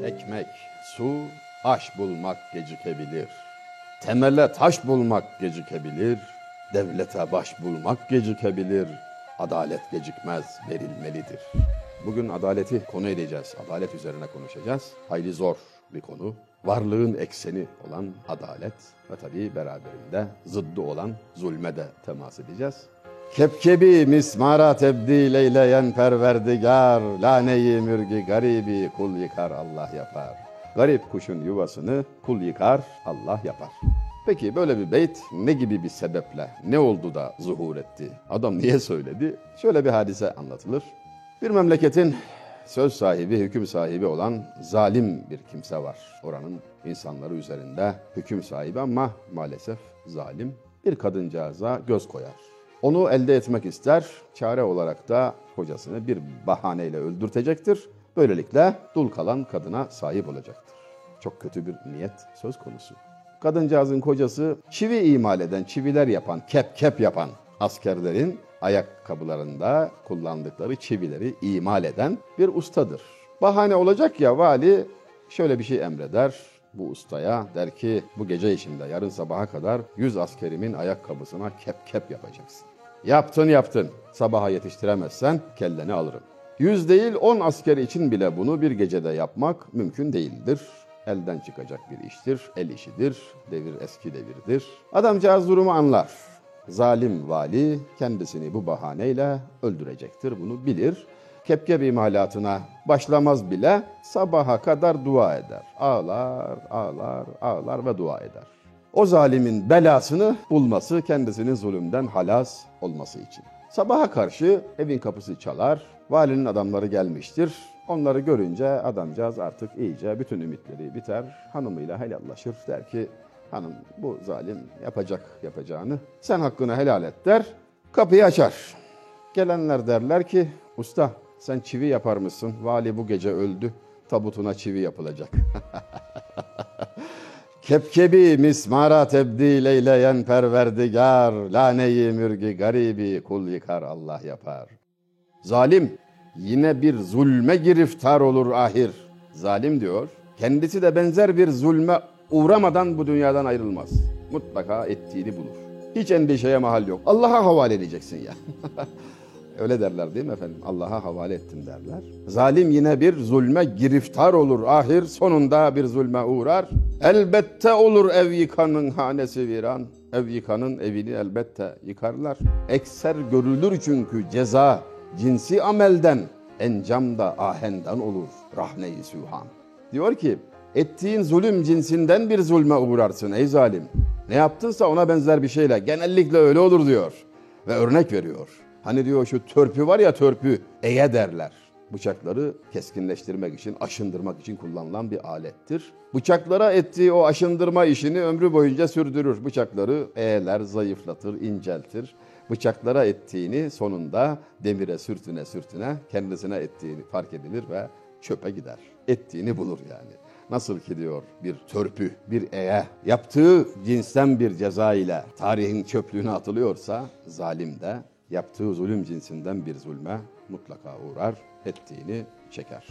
Ekmek, su, aş bulmak gecikebilir. Temele taş bulmak gecikebilir. Devlete baş bulmak gecikebilir. Adalet gecikmez, verilmelidir. Bugün adaleti konu edeceğiz. Adalet üzerine konuşacağız. Hayli zor bir konu. Varlığın ekseni olan adalet ve tabii beraberinde zıddı olan zulme de temas edeceğiz. Kepkebi mismara tebdil eyleyen perverdigar, laneyi mürgi garibi kul yıkar Allah yapar. Garip kuşun yuvasını kul yıkar Allah yapar. Peki böyle bir beyt ne gibi bir sebeple, ne oldu da zuhur etti? Adam niye söyledi? Şöyle bir hadise anlatılır. Bir memleketin söz sahibi, hüküm sahibi olan zalim bir kimse var. Oranın insanları üzerinde hüküm sahibi ama maalesef zalim. Bir kadıncağıza göz koyar. Onu elde etmek ister, çare olarak da kocasını bir bahaneyle öldürtecektir. Böylelikle dul kalan kadına sahip olacaktır. Çok kötü bir niyet söz konusu. Kadıncağızın kocası çivi imal eden, çiviler yapan, kep yapan askerlerin ayakkabılarında kullandıkları çivileri imal eden bir ustadır. Bahane olacak ya, vali şöyle bir şey emreder bu ustaya, der ki bu gece içinde yarın sabaha kadar 100 askerimin ayakkabısına kep yapacaksın. Yaptın. Sabaha yetiştiremezsen kelleni alırım. 100 değil 10 asker için bile bunu bir gecede yapmak mümkün değildir. Elden çıkacak bir iştir, el işidir, devir eski devirdir. Adamcağız durumu anlar. Zalim vali kendisini bu bahaneyle öldürecektir, bunu bilir. Kepkep imalatına başlamaz bile, sabaha kadar dua eder. Ağlar ve dua eder. O zalimin belasını bulması, kendisinin zulümden halas olması için. Sabaha karşı evin kapısı çalar, valinin adamları gelmiştir. Onları görünce adamcağız artık iyice bütün ümitleri biter. Hanımıyla helallaşır, der ki hanım bu zalim yapacağını sen hakkını helal et der. Kapıyı açar. Gelenler derler ki usta sen çivi yapar mısın? Vali bu gece öldü, tabutuna çivi yapılacak. Kepkebi mismara tebdil eyleyen perverdigar, laneyi mürgi garibi kul yıkar Allah yapar. Zalim yine bir zulme giriftar olur ahir. Zalim diyor, kendisi de benzer bir zulme uğramadan bu dünyadan ayrılmaz. Mutlaka ettiğini bulur. Hiç endişeye mahal yok. Allah'a havale edeceksin ya. Öyle derler değil mi efendim? Allah'a havale ettim derler. Zalim yine bir zulme giriftar olur ahir. Sonunda bir zulme uğrar. Elbette olur ev yıkanın hanesi viran. Ev yıkanın evini elbette yıkarlar. Ekser görülür çünkü ceza cinsi amelden, encam da ahenden olur rahne-i sühan. Diyor ki ettiğin zulüm cinsinden bir zulme uğrarsın ey zalim. Ne yaptınsa ona benzer bir şeyle genellikle öyle olur diyor. Ve örnek veriyor. Hani diyor şu törpü var ya, törpü eye derler. Bıçakları keskinleştirmek için, aşındırmak için kullanılan bir alettir. Bıçaklara ettiği o aşındırma işini ömrü boyunca sürdürür. Bıçakları eğeler, zayıflatır, inceltir. Bıçaklara ettiğini sonunda demire sürtüne kendisine ettiğini fark edilir ve çöpe gider. Ettiğini bulur yani. Nasıl ki diyor bir törpü, bir eye yaptığı cinsten bir ceza ile tarihin çöplüğüne atılıyorsa, zalim de yaptığı zulüm cinsinden bir zulme mutlaka uğrar, ettiğini çeker.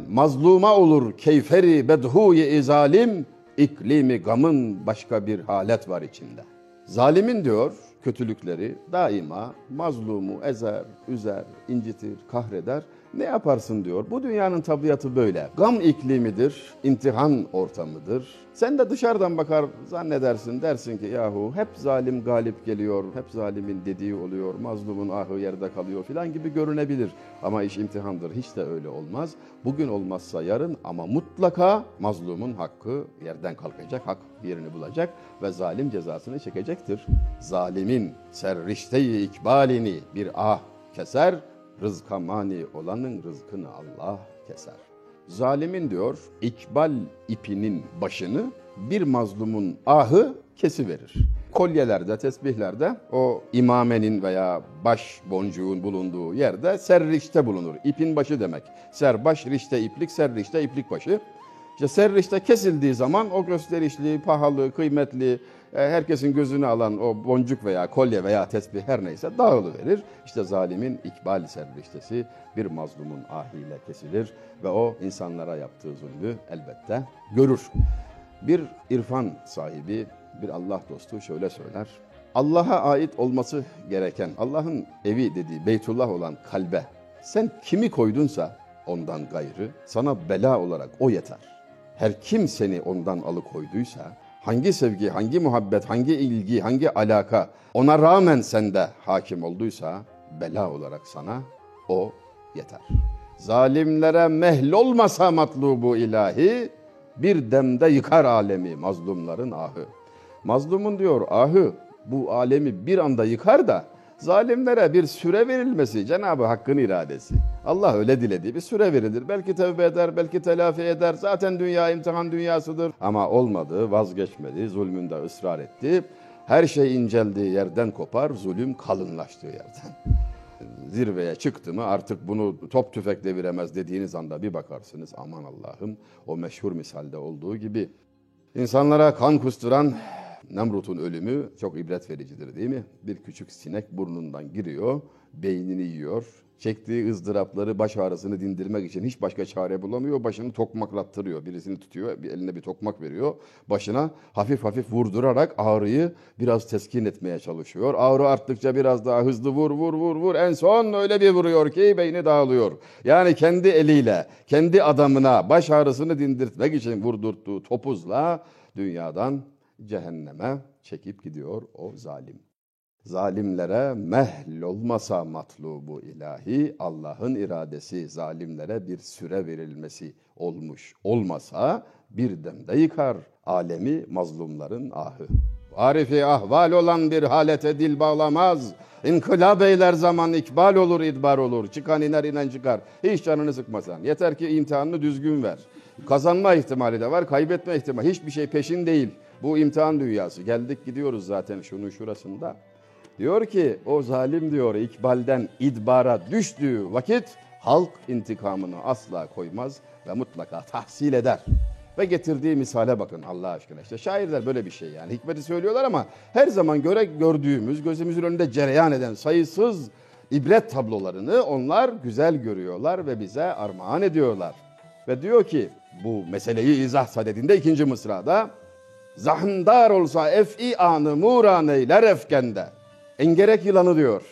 Mazluma olur keyferi bedhuye-i zalim, iklimi gamın başka bir halet var içinde. Zalimin diyor kötülükleri daima mazlumu ezer, üzer, incitir, kahreder. Ne yaparsın diyor. Bu dünyanın tabiatı böyle. Gam iklimidir, imtihan ortamıdır. Sen de dışarıdan bakar zannedersin, dersin ki yahu hep zalim galip geliyor, hep zalimin dediği oluyor, mazlumun ahı yerde kalıyor filan gibi görünebilir. Ama iş imtihandır, hiç de öyle olmaz. Bugün olmazsa yarın ama mutlaka mazlumun hakkı yerden kalkacak, hak yerini bulacak ve zalim cezasını çekecektir. Zalimin serrişte-i ikbalini bir ah keser, rızka mani olanın rızkını Allah keser. Zalimin diyor ikbal ipinin başını bir mazlumun ahı kesiverir. Kolyelerde, tesbihlerde o imamenin veya baş boncuğun bulunduğu yerde serrişte bulunur. İpin başı demek. Serbaş, rişte iplik, serrişte iplik başı. İşte serrişte kesildiği zaman o gösterişli, pahalı, kıymetli Herkesin gözünü alan o boncuk veya kolye veya tesbih her neyse dağılıverir. İşte zalimin ikbal serriştesi bir mazlumun ahiyle kesilir ve o insanlara yaptığı zulmü elbette görür. Bir irfan sahibi, bir Allah dostu şöyle söyler. Allah'a ait olması gereken, Allah'ın evi dediği Beytullah olan kalbe sen kimi koydunsa ondan gayrı sana bela olarak o yeter. Her kim seni ondan alıkoyduysa, hangi sevgi, hangi muhabbet, hangi ilgi, hangi alaka ona rağmen sende hakim olduysa bela olarak sana o yeter. Zalimlere mehlolmasa matlubu ilahi, bir demde yıkar alemi mazlumların ahı. Mazlumun diyor ahı bu alemi bir anda yıkar da zalimlere bir süre verilmesi Cenab-ı Hakk'ın iradesi. Allah öyle dilediği bir süre verilir. Belki tevbe eder, belki telafi eder. Zaten dünya imtihan dünyasıdır. Ama olmadı, vazgeçmedi, zulmünde ısrar etti. Her şey inceldiği yerden kopar, zulüm kalınlaştığı yerden. Zirveye çıktı mı artık bunu top tüfek deviremez dediğiniz anda bir bakarsınız aman Allah'ım o meşhur misalde olduğu gibi. İnsanlara kan kusturan Nemrut'un ölümü çok ibret vericidir değil mi? Bir küçük sinek burnundan giriyor, beynini yiyor. Çektiği ızdırapları, baş ağrısını dindirmek için hiç başka çare bulamıyor. Başını tokmaklattırıyor. Birisini tutuyor, eline bir tokmak veriyor. Başına hafif hafif vurdurarak ağrıyı biraz teskin etmeye çalışıyor. Ağrı arttıkça biraz daha hızlı vur. En son öyle bir vuruyor ki beyni dağılıyor. Yani kendi eliyle, kendi adamına baş ağrısını dindirtmek için vurdurttuğu topuzla dünyadan cehenneme çekip gidiyor o zalim. Zalimlere mehlolmasa matlubu ilahi, Allah'ın iradesi zalimlere bir süre verilmesi olmuş olmasa bir demde yıkar alemi mazlumların ahı. Arifi ahval olan bir halete dil bağlamaz. İnkılap eyler zaman ikbal olur idbar olur. Çıkan iner inen çıkar. Hiç canını sıkmasan. Yeter ki imtihanını düzgün ver. Kazanma ihtimali de var, kaybetme ihtimali. Hiçbir şey peşin değil. Bu imtihan dünyası. Geldik gidiyoruz zaten şunun şurasında. Diyor ki o zalim diyor ikbalden idbara düştüğü vakit halk intikamını asla koymaz ve mutlaka tahsil eder. Ve getirdiği misale bakın Allah aşkına işte şairler böyle bir şey yani hikmeti söylüyorlar ama her zaman gördüğümüz gözümüzün önünde cereyan eden sayısız ibret tablolarını onlar güzel görüyorlar ve bize armağan ediyorlar. Ve diyor ki bu meseleyi izah sadedinde ikinci mısrada zahmdar olsa ef'i anı muran eyler efkende. Engerek yılanı diyor.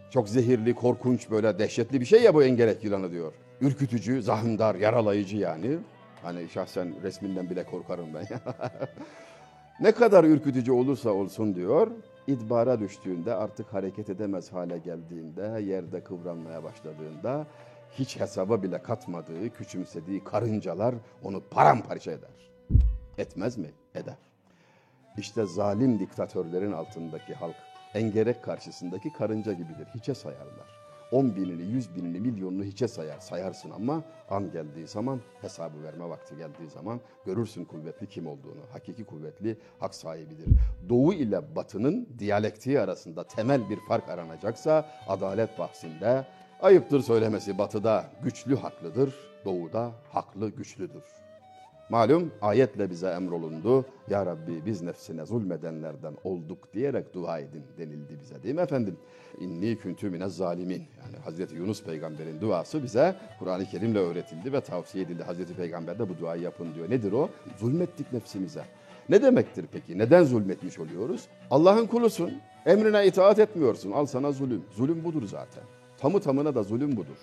Çok zehirli, korkunç böyle dehşetli bir şey ya bu engerek yılanı diyor. Ürkütücü, zahmdar, yaralayıcı yani. Hani şahsen resminden bile korkarım ben. Ne kadar ürkütücü olursa olsun diyor. İdbara düştüğünde artık hareket edemez hale geldiğinde, yerde kıvranmaya başladığında hiç hesaba bile katmadığı, küçümsediği karıncalar onu paramparça eder. Etmez mi? Eder. İşte zalim diktatörlerin altındaki halk engerek karşısındaki karınca gibidir. Hiçe sayarlar. 10 binini, 100 binini, milyonunu hiçe sayarsın ama an geldiği zaman, hesabı verme vakti geldiği zaman görürsün kuvvetli kim olduğunu. Hakiki kuvvetli hak sahibidir. Doğu ile batının diyalektiği arasında temel bir fark aranacaksa adalet bahsinde ayıptır söylemesi batıda güçlü haklıdır, doğuda haklı güçlüdür. Malum ayetle bize emrolundu. Ya Rabbi biz nefsine zulmedenlerden olduk diyerek dua edin denildi bize değil mi efendim? İnni küntü mine zalimin. Yani Hazreti Yunus peygamberin duası bize Kur'an-ı Kerim'le öğretildi ve tavsiye edildi. Hazreti Peygamber de bu duayı yapın diyor. Nedir o? Zulmettik nefsimize. Ne demektir peki? Neden zulmetmiş oluyoruz? Allah'ın kulusun. Emrine itaat etmiyorsun. Al sana zulüm. Zulüm budur zaten. Tamı tamına da zulüm budur.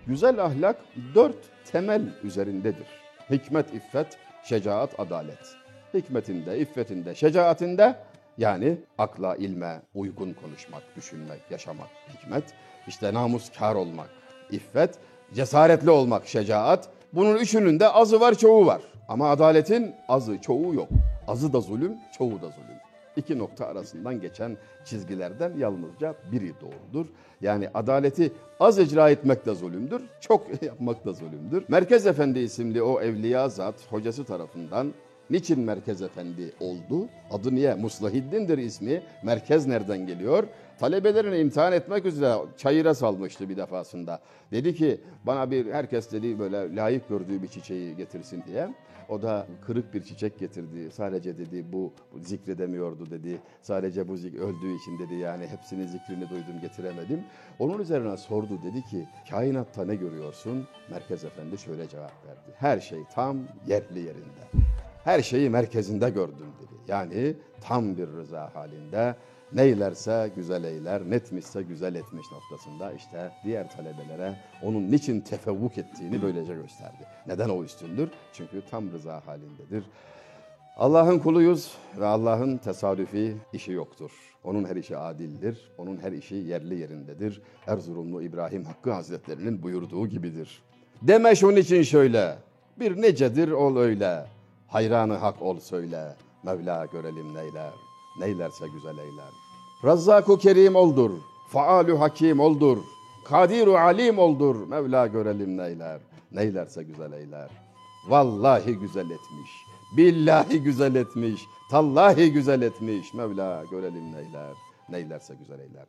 Güzel ahlak 4 temel üzerindedir. Hikmet, iffet, şecaat, adalet. Hikmetinde, iffetinde, şecaatinde yani akla, ilme uygun konuşmak, düşünmek, yaşamak hikmet. İşte namuskar olmak, iffet, cesaretli olmak, şecaat. Bunun üçünün de azı var, çoğu var. Ama adaletin azı, çoğu yok. Azı da zulüm, çoğu da zulüm. İki nokta arasından geçen çizgilerden yalnızca biri doğrudur. Yani adaleti az icra etmek de zulümdür, çok yapmak da zulümdür. Merkez Efendi isimli o evliya zat hocası tarafından niçin Merkez Efendi oldu? Adı niye? Muslahiddin'dir ismi. Merkez nereden geliyor? talebelerini imtihan etmek üzere çayıra salmıştı bir defasında. Dedi ki bana herkes dedi böyle layık gördüğü bir çiçeği getirsin diye. O da kırık bir çiçek getirdi. Sadece dedi bu zikredemiyordu dedi. Sadece bu öldüğü için dedi yani hepsinin zikrini duydum getiremedim. Onun üzerine sordu dedi ki kainatta ne görüyorsun? Merkez Efendi şöyle cevap verdi. Her şey tam yerli yerinde. Her şeyi merkezinde gördüm dedi. Yani tam bir rıza halinde. Neylerse güzel eyler, netmişse güzel etmiş noktasında işte diğer talebelere onun niçin tefevvuk ettiğini böylece gösterdi. Neden o üstündür? Çünkü tam rıza halindedir. Allah'ın kuluyuz ve Allah'ın tesadüfi işi yoktur. Onun her işi adildir, onun her işi yerli yerindedir. Erzurumlu İbrahim Hakkı Hazretleri'nin buyurduğu gibidir. Deme şunun için şöyle, bir necedir ol öyle, hayranı hak ol söyle, Mevla görelim neyler. Neylerse güzel eyler. Razzak-ı Kerim oldur, faalu hakim oldur, kadiru alim oldur, Mevla görelim neyler. Neylerse güzel eyler. Vallahi güzel etmiş, billahi güzel etmiş, tallahi güzel etmiş, Mevla görelim neyler. Neylerse güzel eyler.